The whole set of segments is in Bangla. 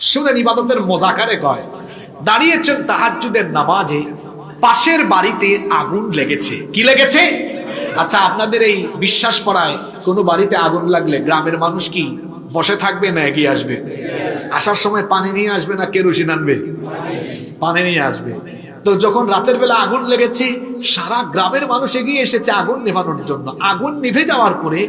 শুনেন ইবাদতের মজাকারে কয়, দাঁড়িয়েছেন তাহাজ্জুদের নামাজে, পাশের বাড়িতে আগুন লেগেছে। কি লেগেছে? আচ্ছা, আপনাদের এই বিশ্বাস পড়ায় কোনো বাড়িতে আগুন লাগলে গ্রামের মানুষ কি বসে থাকবে না এগিয়ে আসবে? আসার সময় পানি নিয়ে আসবে না কেরোসিন আনবে? পানি নিয়ে আসবে। তো যখন রাতের বেলা আগুন লেগেছে, সারা গ্রামের মানুষ এগিয়ে এসেছে আগুন নেভানোর জন্য। আগুন নিভে যাওয়ার পরে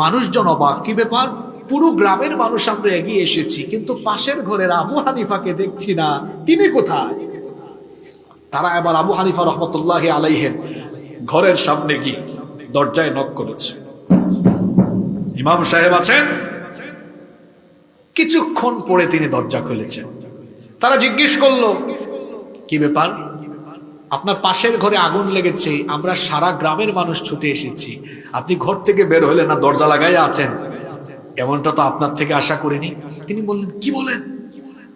মানুষজন অবাক, কি ব্যাপার, পুরো গ্রামের মানুষ আমরা এগিয়ে এসেছি, কিন্তু পাশের ঘরের আবু হানিফাকে দেখছি না, তিনি কোথায়? তারা এবার আবু হানিফা রহমতুল্লাহি আলাইহির ঘরের সামনে গিয়ে দরজায় নক করেছে। ইমাম সাহেব আছেন। কিছুক্ষণ পরে তিনি দরজা খুলেছেন। তারা জিজ্ঞেস করলো, কি ব্যাপার, আপনার পাশের ঘরে আগুন লেগেছে, আমরা সারা গ্রামের মানুষ ছুটে এসেছি, আপনি ঘর থেকে বের হলেন না, দরজা লাগাই আছেন, এমনটা তো আপনার থেকে আশা করিনি। তিনি বললেন, কি বলেন,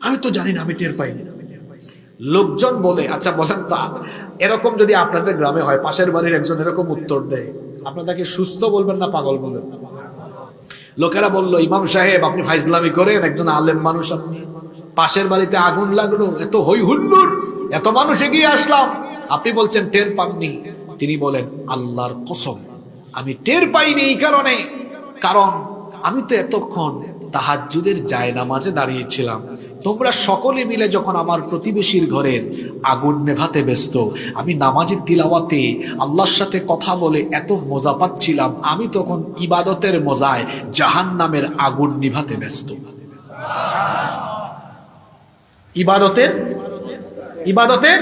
আমি তো জানি না, আমি টের পাইনি। লোকজন বলে, আচ্ছা বলেন তো, এরকম যদি আপনাদের গ্রামে হয়, পাশের বাড়ির একজন এরকম উত্তর দেয়, আপনাদেরকে সুস্থ বলবেন না পাগল বলবেন? লোকেরা বলল, ইমাম সাহেব আপনি ফাইজলামি করেন, একজন আলেম মানুষ আপনি, পাশের বাড়িতে আগুন লাগলো, এত হই হুল্লোড়, এত মানুষ এগিয়ে আসলাম, আপনি বলছেন টের পাননি। তিনি বলেন, আল্লাহর কসম আমি টের পাইনি এই কারণে, কারণ আমি তো এতক্ষণ তাহাজ্জুদের জায়নামাজে দাঁড়িয়েছিলাম, তোমরা সকলে মিলে যখন আমার প্রতিবেশীর ঘরের আগুন নেভাতে ব্যস্ত, আমি নামাজের তিলাওয়াতে আল্লাহর সাথে কথা বলে এত মজা পাচ্ছিলাম, আমি তখন ইবাদতের মজায় জাহান্নামের আগুন নিভাতে ব্যস্ত। ইবাদতের ইবাদতের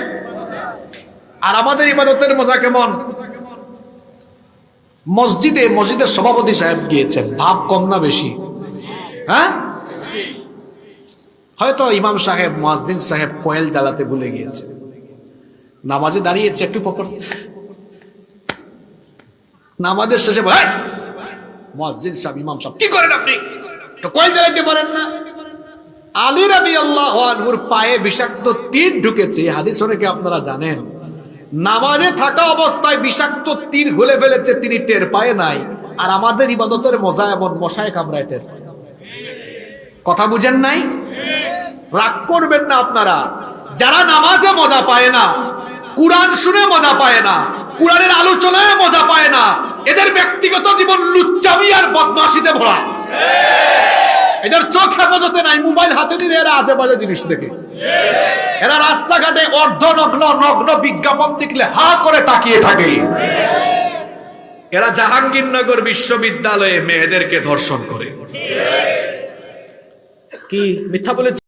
আর আমাদের ইবাদতের মজা কেমন? মসজিদের সভাপতি সাহেব গিয়েছেন, ভাব কম না বেশি? হ্যাঁ, হয়তো ইমাম সাহেব মুয়াজ্জিন সাহেব কয়েল জ্বালাতে ভুলে গিয়েছে, নামাজে দাঁড়িয়েছে, একটু পকর নামাজের শেষে ভাই মুয়াজ্জিন সাহেব, ইমাম সাহেব কি করেন আপনি, তো কয়েল জ্বালাতে পারেন না? আলী রাদিয়াল্লাহু আনহুর পায়ে বিষাক্ত তীর ঢুকেছে, এই হাদিস অনেকে আপনারা জানেন। নামাজে থাকা অবস্থায় বিষাক্ত তীর ঘুরে ফেলেছে, তিনি টের পায় নাই। আর আমাদের ইবাদতের মজা এমন, মশায় কামড়ায় টের। কথা বুঝেন নাই? রাগ করবেন না আপনারা, যারা নামাজে মজা পায় না, কুরআন শুনে মজা পায় না, কুরআনের আলোচনায় মজা পায় না, এদের ব্যক্তিগত জীবন লুচ্চামি আর বদমাশিতে ভরা। এদের চোখ হেফাজতে নাই, মোবাইল হাতে নিয়ে এরা আজে বাজে জিনিস দেখে। এরা রাস্তাঘাটে নগ্ন বিজ্ঞাপন দেখলে হা করে তাকিয়ে থাকে। এরা জাহাঙ্গীরনগর বিশ্ববিদ্যালয়ে মেয়েদেরকে ধর্ষণ করে। কি মিথ্যা বলেছে?